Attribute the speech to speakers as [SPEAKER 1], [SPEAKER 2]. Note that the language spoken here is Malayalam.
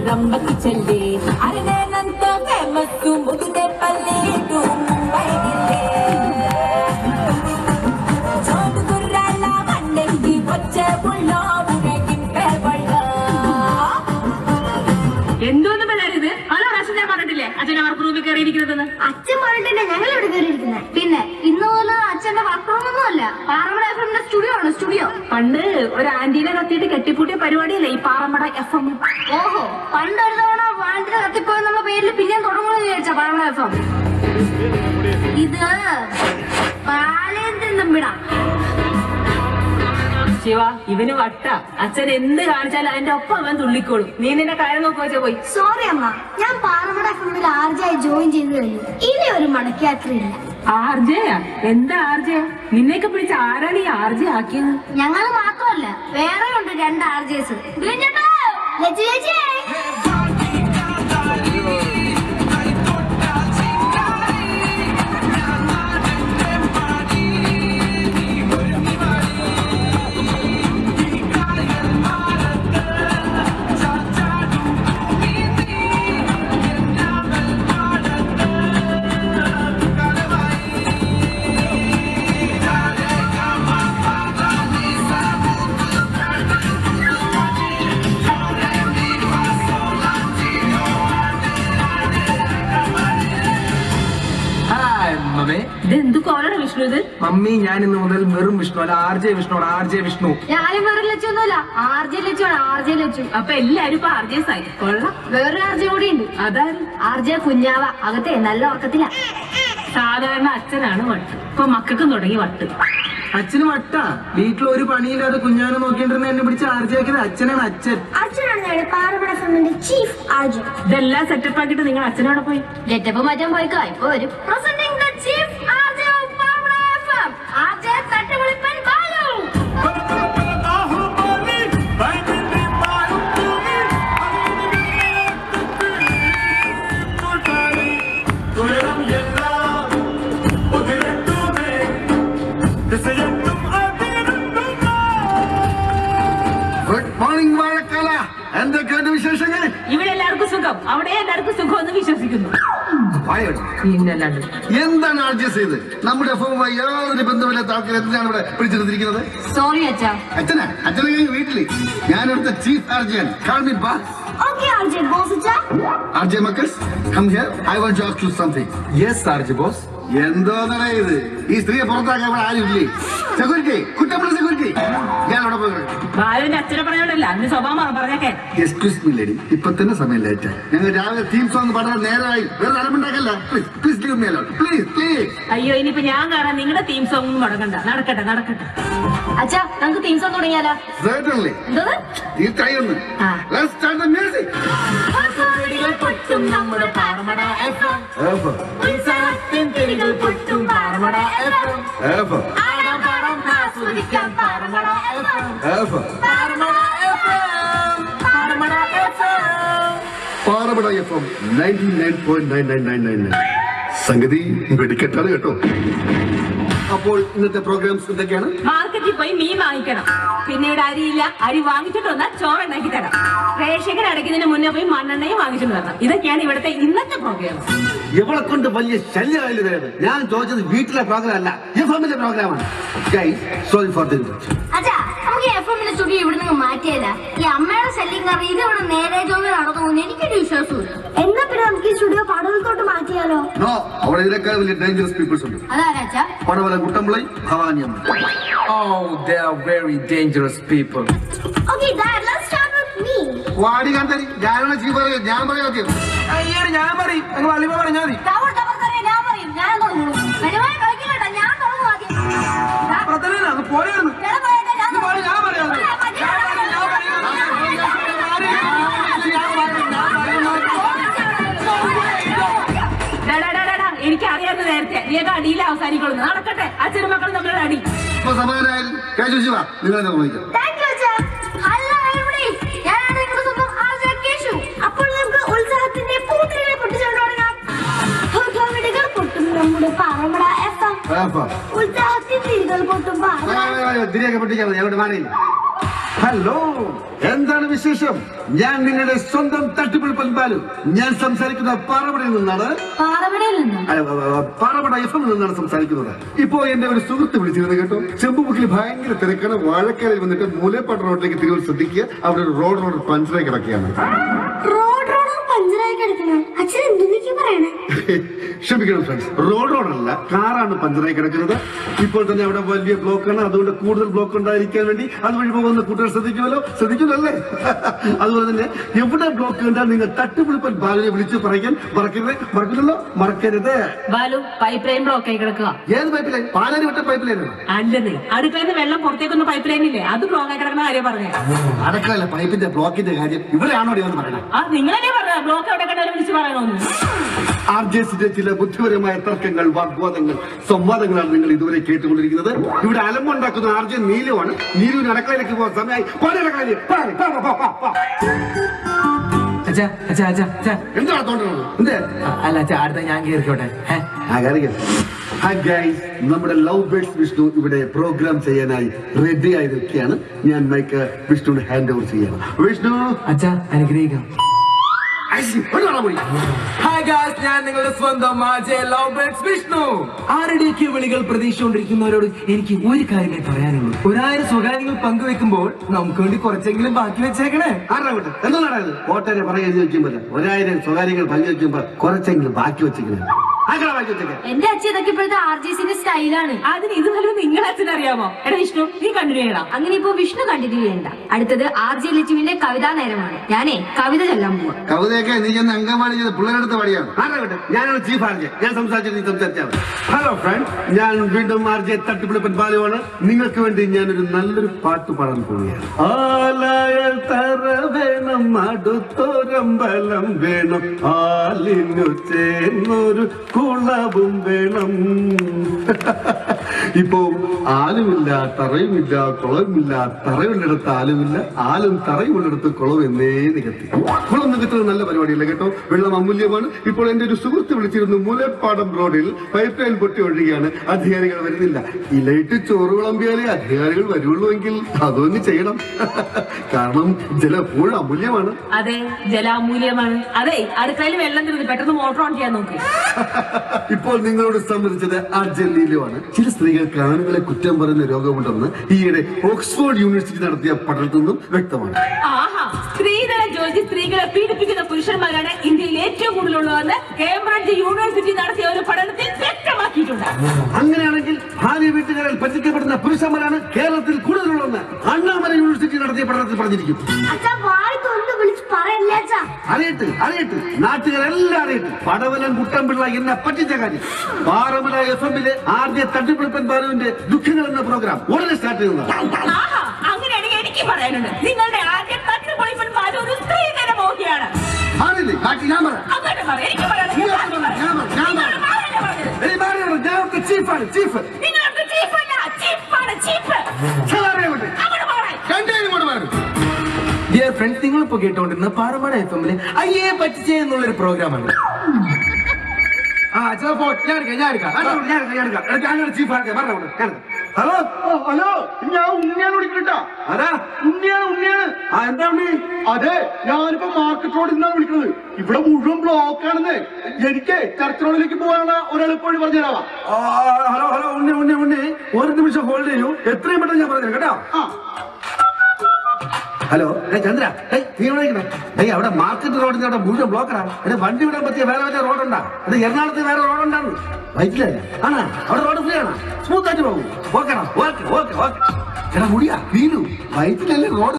[SPEAKER 1] రంబకి చెల్లి అరనేనంత ఫేమస్ ముదునే పల్లి టు ముంబై ఢిల్లీ చోటు గుర్రాల బండెక్కి వచ్చే బుల్లో ఊరేగింపే బళ్ళ എന്തോന്ന് പിള്ളേരിത് അതോ അച്ഛൻ പറഞ്ഞിട്ടില്ലേ അച്ഛൻ അവർക്ക് റൂമിൽ കയറിയിരിക്കുന്നതെന്ന്
[SPEAKER 2] അച്ഛൻ പറഞ്ഞിട്ടില്ല ഞങ്ങൾ ഇവിടെ കയറിയിരിക്കുന്നത് പിന്നെ ഇന്ന് പോലെ അച്ഛന്റെ വർക്കൊന്നുമല്ല പാറമട എഫ് എമ്മിന്റെ സ്റ്റുഡിയോ ആണ് സ്റ്റുഡിയോ
[SPEAKER 1] പണ്ട് ഒരു ആന്റീനെ കത്തിയിട്ട് കെട്ടിപ്പൂട്ടിയ പരിപാടിയല്ലേ ഈ പാറമട എഫ് എം
[SPEAKER 2] ഓഹോ പണ്ട് ഒരു തവണ വാണ്ടിന് കത്തിപ്പോയെന്നുള്ള പേരിൽ പിന്നെയും തുടങ്ങുമെന്ന് വിചാരിച്ച പാറമട എഫ് എം ഇത് ബാലേന്ദ്രൻ തമ്പിടാ
[SPEAKER 1] ശിവ ഇവന് വട്ട അച്ഛൻ എന്ത് കാണിച്ചാലും അതിന്റെ ഒപ്പം അവൻ തുള്ളിക്കോളും നീ നിന്നെ കാര്യം നോക്കി വെച്ചാ പോയി
[SPEAKER 2] സോറി അമ്മ ഞാൻ പാറമട എഫ് എമ്മിൽ ആർജയായി ജോയിൻ ചെയ്ത് കഴിഞ്ഞു ഇനി ഒരു മടക്കയാത്രയില്ല
[SPEAKER 1] ആർജയാ എന്താ ആർജയ നിന്നെയൊക്കെ പിടിച്ച് ആരാണ് ഈ ആർജയ ആക്കിയത്
[SPEAKER 2] ഞങ്ങൾ മാത്രമല്ല വേറെ ഉണ്ട് 2 ആർജേസ്
[SPEAKER 1] ഇതെന്ത് കോലാണ് വിഷ്ണു ഇത്
[SPEAKER 3] മമ്മി ഞാൻ ഇന്ന് മുതൽ വെറും വിഷ്ണു അല്ല ആർജെ വിഷ്ണു ആർജെ വിഷ്ണു
[SPEAKER 2] ഞാനും വെറും ലച്ചൊന്നുമല്ല ആർജെ ലച്ചു
[SPEAKER 1] അപ്പൊ എല്ലാരും ഇപ്പൊ ആർജേസ് ആയി കൊള്ളാം
[SPEAKER 2] വേറൊരു ആർജെ കൂടി ഉണ്ട്
[SPEAKER 1] അതാരും
[SPEAKER 2] ആർജെ കുഞ്ഞാവ അകത്തെ നല്ല ഉറക്കത്തില
[SPEAKER 1] സാധാരണ അച്ഛനാണ് വട്ട് ഇപ്പൊ മക്കൾക്കും തുടങ്ങി വട്ട്
[SPEAKER 3] അച്ഛന് വട്ടാ വീട്ടിൽ ഒരു പണിയില്ലാതെ കുഞ്ഞാനെ നോക്കിണ്ടിരുന്ന എന്നെ പിടിച്ച് ആർജയാക്കിയത് അച്ഛനാണ്
[SPEAKER 2] അച്ഛനാണ് പാറമട ഫിലിമിന്റെ ചീഫ് ആർജെ
[SPEAKER 1] ഇതെല്ലാം സെറ്റപ്പ് ആക്കിയിട്ട് നിങ്ങൾ അച്ഛനോടെ പോയി
[SPEAKER 2] ഗെറ്റപ്പ് മാറ്റാൻ പോയിക്കോ ഇപ്പൊ വരും chief RJ of Paramada FM RJ തട്ടുപൊളിപ്പൻ ബാലു
[SPEAKER 4] ഗുഡ് മോർണിംഗ് വാഴക്കാല എന്തൊക്കെയുണ്ട് വിശേഷങ്ങൾ
[SPEAKER 1] ഇവിടെ എല്ലാവർക്കും സുഖം അവിടെ എല്ലാവർക്കും സുഖം എന്ന് വിശ്വസിക്കുന്നു പിന്നല്ലാണ്ട്
[SPEAKER 4] എന്താണ് ആർജസ് ചെയ്ത് നമ്മുടെ എഫുമായി യാതൊരു ബന്ധമില്ലാത്ത ആൾക്കാർ എന്തിനാണ് ഇവിടെ പിടിച്ചെടുത്തിരിക്കുന്നത്
[SPEAKER 2] സോറി അച്ഛാ
[SPEAKER 4] അച്ഛനെ വീട്ടില് ഞാൻ ഇവിടുത്തെ ചീഫ് ആർജിയാണ് call me boss
[SPEAKER 2] okay RJ boss അച്ഛാ
[SPEAKER 4] ആർജെ മക്കൾസ് come here I want to ask you something
[SPEAKER 3] yes RJ boss
[SPEAKER 4] എന്തോന്നാ ഇത് ഈ സ്ത്രീയെ പുറത്താക്കാൻ ഇവിടെ ആരും ഇല്ലേ സെക്യൂരിറ്റി കുറ്റപ്പെടുന്ന സെക്യൂരിറ്റി ഞാൻ അവിടെ പോയി
[SPEAKER 1] ബാലുവിന്റെ അച്ഛനെ പറഞ്ഞോണ്ടല്ല അന്ന് സ്വഭാവം പറഞ്ഞേക്കെ
[SPEAKER 4] എക്സ്ക്യൂസ് മീ ലേഡി ഇപ്പൊ തന്നെ സമയം ലേറ്റ് ഞങ്ങൾ രാവിലെ തീം സോങ് പാടാൻ നേരമായി വേറെ അലമ്പുണ്ടാക്കല്ല please give me a lot please
[SPEAKER 1] അയ്യോ ഇനിയിപ്പോ ഞാൻ കാണാൻ നിങ്ങളുടെ തീം സോങ് മുടക്കണ്ട നടക്കട്ടെ
[SPEAKER 2] അച്ഛാ നമുക്ക് തീം സോങ് തുടങ്ങിയാലോ
[SPEAKER 4] Certainly.
[SPEAKER 2] എന്തത്
[SPEAKER 4] ഈ കൈയൊന്ന് Let's start the music.
[SPEAKER 1] പൊട്ടും നമ്മുടെ പാറമട എഫ്എം
[SPEAKER 4] Ever.
[SPEAKER 1] ഉത്സവത്തിൻ തിരികൾ പൊട്ടും പാറമട എഫ്എം
[SPEAKER 4] Ever.
[SPEAKER 1] ആടാം പാടാം ആസ്വദിക്കാം Paramada FM
[SPEAKER 4] Ever.
[SPEAKER 1] Paramada FM Paramada FM
[SPEAKER 4] Paramada FM 99.99999. സംഗതി വെടിക്കെട്ടാണ് കേട്ടോ. അപ്പോൾ ഇന്നത്തെ പ്രോഗ്രാംസ് എന്തൊക്കെയാണ്?
[SPEAKER 1] മാർക്കറ്റിൽ പോയി മീൻ വാങ്ങിക്കണം, പിന്നീട് അരിയില്ല, അരി വാങ്ങിച്ചിട്ട് വന്നാൽ ചോറുണ്ടാക്കി തരാം, റേഷൻ അടയ്ക്കുന്നതിന് മുന്നേ പോയി മണ്ണെണ്ണയും വാങ്ങിച്ചിട്ട് തരണം. ഇതൊക്കെയാണ് ഇവിടുത്തെ ഇന്നത്തെ പ്രോഗ്രാം.
[SPEAKER 4] ഇവളെ കൊണ്ട് വലിയ ശല്യമായത്. ഞാൻ ചോദിച്ചത് വീട്ടിലെ പ്രോഗ്രാം അല്ല, എഫ്എമ്മിന്റെ പ്രോഗ്രാമാണ്. Sorry for the interruption.
[SPEAKER 2] അച്ഛാ നമുക്ക് എഫ്എമ്മിന്റെ സ്റ്റുഡിയോ ഇവിടെ നിന്ന് മാറ്റിയല്ല. ഈ അമ്മയുടെ ശല്യം കാരണം ഇത് ഇവിടെ നേരെ ജോലി നടന്നു എനിക്കൊരു വിശ്വാസമില്ല. എന്നാ പിന്നെ നമുക്ക് ഈ സ്റ്റുഡിയോ പടവലത്തോട്ട് മാറ്റിയാലോ?
[SPEAKER 4] നോ, അവിടെ ഇതിനേക്കാൾ വലിയ ഡേഞ്ചറസ് പീപ്പിൾസ് ഉണ്ട്.
[SPEAKER 2] അതാരാ അച്ഛാ?
[SPEAKER 4] പടവല കുട്ടമ്പിളൈ, ഭവാനി അമ്മ.
[SPEAKER 3] Oh, they are very dangerous people.
[SPEAKER 2] Okay, Dad, let's start with me.
[SPEAKER 4] വാടി കാന്തരി ഞാൻ പറയാം.
[SPEAKER 3] അയ്യോ ഞാൻ പറയും, നിങ്ങൾ അളിമ പറഞ്ഞാൽ മതി.
[SPEAKER 2] ഞാൻ പറയും, ഞാൻ തുടങ്ങുള്ളൂ. വരുമായി കളിക്കില്ല, ഞാൻ തുടങ്ങും ആദ്യം.
[SPEAKER 3] അത് പോലെയാണ്. ഞാൻ പറയാം.
[SPEAKER 1] എനിക്കറിയാവുന്ന നേരത്തെ നീ അടിയിൽ അവസാനിക്കൊള്ളു. നടക്കട്ടെ, അച്ഛനും മക്കളും തമ്മിലുള്ള അടി.
[SPEAKER 4] സമാധാനായാലും നിങ്ങൾ നിർവഹിക്കാം.
[SPEAKER 2] അപ്പോൾ നമുക്ക് ഉത്സവത്തിന്റെ പൂത്തിരികളെ പൊട്ടിച്ചുകൊണ്ട് തുടങ്ങാം. പൊട്ടും നമ്മുടെ പാറമട എഫ്എം. ഉത്സവത്തിന്റെ തിരികൾ പൊട്ടും
[SPEAKER 4] തിരികെ പൊട്ടിക്കാൻ ഞങ്ങളുടെ മാറിയില്ല. ഹലോ, എന്താണ് വിശേഷം? ഞാൻ നിങ്ങളുടെ സ്വന്തം തട്ടിപ്പിളിപ്പൻ ബാലു. ഞാൻ സംസാരിക്കുന്ന പാറമടയിൽ നിന്നാണ്. പാറമട FM നിന്നാണ് സംസാരിക്കുന്നത്. ഇപ്പോ എന്റെ ഒരു സുഹൃത്ത് വിളിച്ചിരുന്നു കേട്ടോ. ചെമ്പുമുക്കിൽ ഭയങ്കര തിരക്കാണ്. വാഴക്കാലിൽ വന്നിട്ട് മൂലേപ്പാട് റോഡിലേക്ക് തിരികെ ശ്രദ്ധിക്കുക. അവിടെ ഒരു റോഡ് പഞ്ചറായി കിടക്കുകയാണ്. ക്ഷമിക്കണം ഫ്രണ്ട്സ്, റോഡല്ല, കാറാണ് പഞ്ചറായി കിടക്കുന്നത്. ഇപ്പോൾ തന്നെ അവിടെ വലിയ ബ്ലോക്കാണ്. അതുകൊണ്ട് കൂടുതൽ ബ്ലോക്ക് ഉണ്ടായിരിക്കാൻ വേണ്ടി അതുവഴി പോകുന്ന കൂട്ടുകാർ ശ്രദ്ധിക്കുമല്ലേ? അതുപോലെ തന്നെ എവിടെ ബ്ലോക്ക് കണ്ടാൽ നിങ്ങൾ തട്ടുപിളിപ്പൻ ബാലുവിനെ വിളിച്ച് പറയാൻ മറക്കരുത്.
[SPEAKER 1] ബാലു, പൈപ്പ് ലൈൻ ബ്ലോക്ക് ആയി കിടക്കുക.
[SPEAKER 4] ഏത് പൈപ്പ് ലൈൻ? പാലാരി വിട്ട പൈപ്പ് ലൈനാണ്.
[SPEAKER 1] അല്ലെന്നേ, അടുക്കളയിൽ വെള്ളം പുറത്തേക്കൊന്ന് പൈപ്പ് ലൈൻ ഇല്ലേ, അത് ബ്ലോക്ക് ആയി കിടക്കുന്ന കാര്യം പറഞ്ഞേ.
[SPEAKER 4] അടക്കളല്ല, പൈപ്പിന്റെ ബ്ലോക്കിന്റെ കാര്യം ഇവിടെയാണോ എന്ന് പറയണം.
[SPEAKER 1] നിങ്ങളെന്നെ പറഞ്ഞ ബ്ലോക്ക് എവിടെ കണ്ടാലും വിളിച്ച് പറയണമെന്ന്.
[SPEAKER 4] RJസിന്റെ ചില ബുദ്ധിപരമായ തർക്കങ്ങൾ, വാഗ്വാദങ്ങൾ, സംവാദങ്ങളാണ് നിങ്ങൾ ഇതുവരെ കേട്ടുകൊണ്ടിരിക്കുന്നത്. ഇവിടെ അലമ്പുണ്ടാക്കുന്ന RJ നീലുവാണ്. നീലുവിന് അടുക്കളയിലേക്ക് പോകാൻ സമയമായി. എന്താണ് തോന്നുന്നത്?
[SPEAKER 3] അല്ല അച്ഛാ, അടുത്ത ഞാൻ കേറിക്കോട്ടെ.
[SPEAKER 4] നമ്മുടെ ലവ് ബേർഡ്സ് വിഷ്ണു ഇവിടെ പ്രോഗ്രാം ചെയ്യാനായി റെഡി ആയി നിൽക്കുകയാണ്. ഞാൻ മൈക്ക് വിഷ്ണുവിന് ഹാൻഡ് ഓവർ ചെയ്യണം. വിഷ്ണു
[SPEAKER 3] അച്ഛാ, അനുഗ്രഹിക്കാം. ഹായ് ഗായ്സ്, ഞാൻ നിങ്ങളുടെ സ്വന്തം ലവ് ബേർഡ്സ് വിഷ്ണു. ആരുടെയൊക്കെ വിളികൾ പ്രതീക്ഷിച്ചുകൊണ്ടിരിക്കുന്നവരോട് എനിക്ക് ഒരു കാര്യമേ പറയാനുള്ളൂ. 1000 സ്വകാര്യങ്ങൾ പങ്കുവെക്കുമ്പോൾ നമുക്ക് വേണ്ടി കുറച്ചെങ്കിലും ബാക്കി വെച്ചേക്കണേ.
[SPEAKER 4] എന്താണ് കോട്ടരെ പറയാൻ ചോദിക്കുമ്പോൾ 1000 സ്വകാര്യങ്ങൾ പങ്കുവെക്കുമ്പോൾ കുറച്ചെങ്കിലും ബാക്കി വെച്ചേക്കണേ.
[SPEAKER 2] എന്റെ അച്ഛൻ ഇതൊക്കെ ഇപ്പോഴത്തെ RJസിന്റെ സ്റ്റൈലാണ്.
[SPEAKER 1] അതിന് ഇതുപോലെ നിങ്ങളെ അച്ഛനറിയാമോ? എടാ വിഷ്ണു, നീ കണ്ടിന്യൂ ചെയ്യണം.
[SPEAKER 2] അങ്ങനെ ഇപ്പൊ വിഷ്ണു കണ്ടിന്യൂ ചെയ്യണ്ട. അടുത്തത് RJ ലച്ചുവിന്റെ കവിതാ നേരമാണ്. ഞാനേ കവിത ചൊല്ലാൻ പോവാ.
[SPEAKER 4] കവിതയൊക്കെ നീ ചെന്ന് അംഗൻവാടി ചെയ്ത് പിള്ളേരെടുത്ത് പാടിയാണ്. ഞാനാണ് ചീഫ് RJ. ഞാൻ സംസാരിച്ചാണ്. ഹലോ ഫ്രണ്ട്, ഞാൻ വീണ്ടും RJ തട്ടിപ്പിളിപ്പൻ ബാലുവാണ്. നിങ്ങൾക്ക് വേണ്ടി ഞാനൊരു നല്ലൊരു പാട്ട് പാടാൻ പോവുകയാണ്. ആലയൽ തറ വേണം, അടുത്തൊരമ്പലം വേണം, ആലിനു ചേർന്നൊരു കുളവും വേണം. ഇപ്പോ ആലുമില്ല, തറയുമില്ല, കുളവുമില്ല. തറയുള്ളിടത്ത് ആലുമില്ല, ആലും തറയുള്ളിടത്ത് കുളവും എന്നേ നികത്തി. കുളം നികത്തുന്നത് നല്ല പരിപാടിയല്ല കേട്ടോ. വെള്ളം അമൂല്യമാണ്. ഇപ്പോൾ എന്റെ ഒരു സുഹൃത്ത് വിളിച്ചിരുന്നു. മൂലപ്പാടം റോഡിൽ പൈപ്പ് ലൈൻ പൊട്ടി ഒഴുകുകയാണ്. അധികാരികൾ വരുന്നില്ല. ഇലയിട്ട് ചോറ് വിളമ്പിയാലേ അധികാരികൾ വരുള്ളൂ എങ്കിൽ അതൊന്നും ചെയ്യണം. കാരണം ജലം എപ്പോഴും അമൂല്യമാണ്.
[SPEAKER 1] അതെ, ജലം അമൂല്യമാണ്. അതെ, അടുക്കളയിൽ വെള്ളം തീർന്നു, പെട്ടെന്ന് മോട്ടോർ ഓൺ ചെയ്യാൻ നോക്കി.
[SPEAKER 4] ഇപ്പോൾ നിങ്ങളോട് സംബന്ധിച്ചത് അർജന്റീനയുമാണ്. ചില സ്ത്രീകൾക്ക് ആണുങ്ങളെ കുറ്റം പറയുന്ന രോഗമുണ്ടെന്ന് ഈയിടെ ഓക്സ്ഫോർഡ് യൂണിവേഴ്സിറ്റി നടത്തിയ പഠനത്തിൽ നിന്നും വ്യക്തമാണ്.
[SPEAKER 1] ആഹാ, സ്ത്രീധനം ചോദിച്ച് സ്ത്രീകളെ പീഡിപ്പിക്കുന്ന പുരുഷന്മാരാണ് ഇന്ത്യയിൽ ഏറ്റവും കൂടുതലുള്ളതെന്ന് കേംബ്രിഡ്ജ് യൂണിവേഴ്സിറ്റി നടത്തിയ ഒരു പഠനത്തിൽ വ്യക്തമാക്കിയിട്ടുണ്ട്.
[SPEAKER 4] അങ്ങനെയാണെങ്കിൽ ഭാര്യ വീട്ടുകാരിൽ പറ്റിക്കപ്പെടുന്ന പുരുഷന്മാരാണ് കേരളത്തിൽ കൂടുതലുള്ളതെന്ന് അണ്ണാമല യൂണിവേഴ്സിറ്റി നടത്തിയ പഠനത്തിൽ പറഞ്ഞിരിക്കും. അറിയട്ട് നാട്ടുകാരെല്ലാം അറിയട്ടെ. പടവലൻ കുട്ടൻപിള്ള എന്നെ പറ്റിച്ച കാര്യം. പാറമല FM-ലെ RJ തട്ടിപ്പിളിപ്പൻ ബാലുവിന്റെ ദുഃഖങ്ങൾ എന്ന പ്രോഗ്രാം ഉടനെ സ്റ്റാർട്ട് ചെയ്യുന്നതാണ്.
[SPEAKER 1] അങ്ങനെയാണെങ്കിൽ എനിക്ക് പറയാനുണ്ട്, നിങ്ങളുടെ RJ തട്ടിപ്പിളിപ്പൻ ബാലു ഒരു സ്ത്രീധന മോഹിയാണ്.
[SPEAKER 3] ഡിയർ ഫ്രണ്ട്സ്, നിങ്ങളിപ്പോ കേട്ടോണ്ടിരുന്ന പാറമട FM-ലെ അയ്യേ പറ്റിച്ചേ എന്നുള്ളൊരു പ്രോഗ്രാമാണ്.
[SPEAKER 4] ഹലോ ഹലോ, ഞാൻ ഉണ്ണിയാണ് വിളിക്കട്ടാ. ഉണ്ണിയാണ്. എന്താ ഉണ്ണി?
[SPEAKER 5] അതെ, ഞാനിപ്പോ മാർക്കറ്റ് റോഡിൽ നിന്നാണ് വിളിക്കുന്നത്. ഇവിടെ മുഴുവൻ ബ്ലോക്ക് ആണെന്ന്. എനിക്ക് ചർച്ച് റോഡിലേക്ക് പോകാനുള്ള ഒരെളുപ്പവഴി പറഞ്ഞുതരാവാ.
[SPEAKER 4] ഹലോ ഉണ്ണി, ഒരു നിമിഷം ഹോൾഡ് ചെയ്യൂ. എത്രയും പെട്ടെന്ന് ഞാൻ പറഞ്ഞു കേട്ടോ. ഹലോ ചന്ദ്ര, നീ ഇവിടെ അവിടെ മാർക്കറ്റ് റോഡിന് അവിടെ മുഴുവൻ ബ്ലോക്കറാണ്. വണ്ടി വിടാൻ പറ്റിയ വേറെ വല്ല റോഡുണ്ടാ? അത് എറണാകുളത്ത് വേറെ റോഡുണ്ടാണ്. വൈറ്റിലല്ല ആണോ? അവിടെ റോഡ് ഫ്രീ ആണ്. സ്മൂത്ത് ആയിട്ട് പോകും. ഓക്കെ. എടാ മുടിയാ വീണു. വൈറ്റിലല്ലേ റോഡ്.